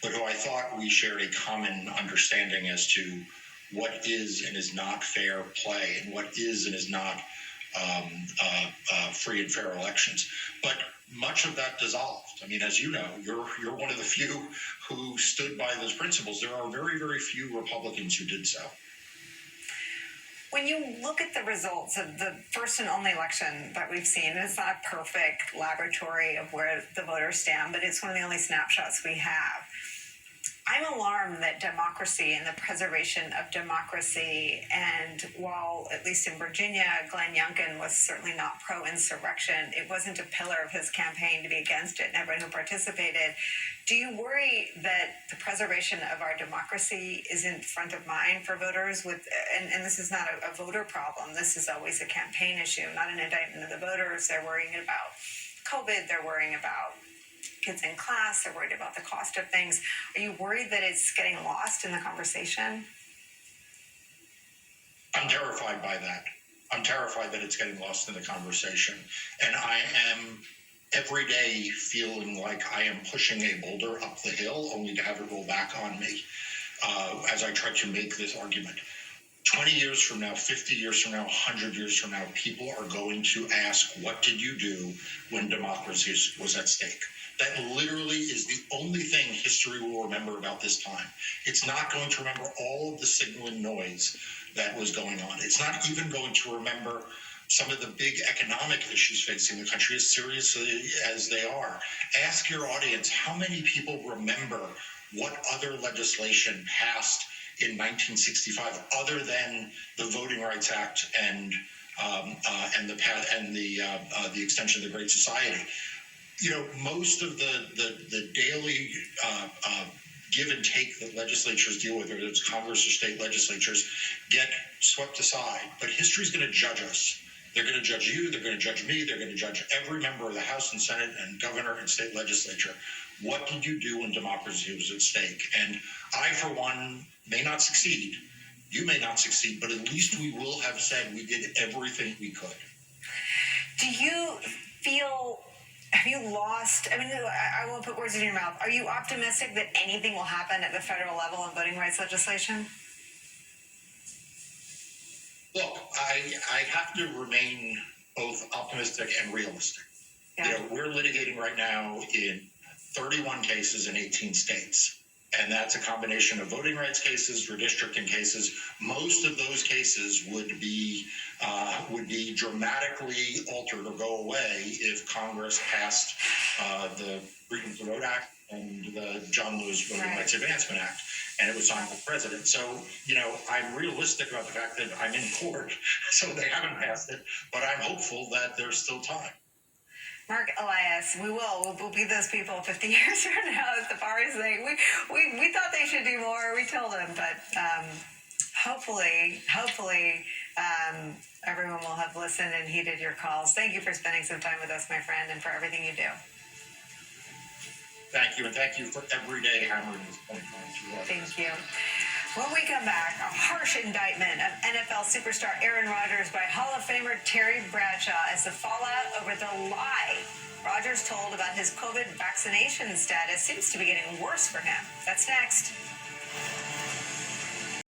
but who I thought we shared a common understanding as to what is and is not fair play and what is and is not free and fair elections. But much of that dissolved. I mean, as you know, you're one of the few who stood by those principles. There are very, very few Republicans who did so. When you look at the results of the first and only election that we've seen, it's not a perfect laboratory of where the voters stand, but it's one of the only snapshots we have. I'm alarmed that democracy and the preservation of democracy, and while at least in Virginia, Glenn Youngkin was certainly not pro-insurrection, it wasn't a pillar of his campaign to be against it, and everyone who participated. Do you worry that the preservation of our democracy isn't front of mind for voters? And this is not a voter problem. This is always a campaign issue, not an indictment of the voters. They're worrying about COVID. They're worrying about kids in class. They're worried about the cost of things. Are you worried that it's getting lost in the conversation? I'm terrified by that. I'm terrified that it's getting lost in the conversation. And I am every day feeling like I am pushing a boulder up the hill only to have it roll back on me as I try to make this argument. 20 years from now, 50 years from now, 100 years from now, people are going to ask, what did you do when democracy was at stake? That literally is the only thing history will remember about this time. It's not going to remember all of the signaling noise that was going on. It's not even going to remember some of the big economic issues facing the country as seriously as they are. Ask your audience, how many people remember what other legislation passed in 1965 other than the Voting Rights Act and the extension of the Great Society? You know, most of the daily give and take that legislatures deal with, whether it's Congress or state legislatures, get swept aside. But history's going to judge us. They're going to judge you. They're going to judge me. They're going to judge every member of the House and Senate and governor and state legislature. What did you do when democracy was at stake? And I, for one, may not succeed. You may not succeed, but at least we will have said we did everything we could. Do you feel... Have you lost, I won't put words in your mouth. Are you optimistic that anything will happen at the federal level on voting rights legislation? Look, I have to remain both optimistic and realistic. Yeah. You know, we're litigating right now in 31 cases in 18 states. And that's a combination of voting rights cases, redistricting cases. Most of those cases would be dramatically altered or go away if Congress passed the Freedom to Vote Act and the John Lewis Voting Rights Advancement Act, and it was signed by the president. So, you know, I'm realistic about the fact that I'm in court, so they haven't passed it, but I'm hopeful that there's still time. Mark Elias, we'll be those people 50 years from now at the bar saying, we thought they should do more, we told them, but hopefully everyone will have listened and heeded your calls. Thank you for spending some time with us, my friend, and for everything you do. Thank you, and thank you for every day hammering this point home. Thank you. When we come back, a harsh indictment of NFL superstar Aaron Rodgers by Hall of Famer Terry Bradshaw as the fallout over the lie Rodgers told about his COVID vaccination status seems to be getting worse for him. That's next.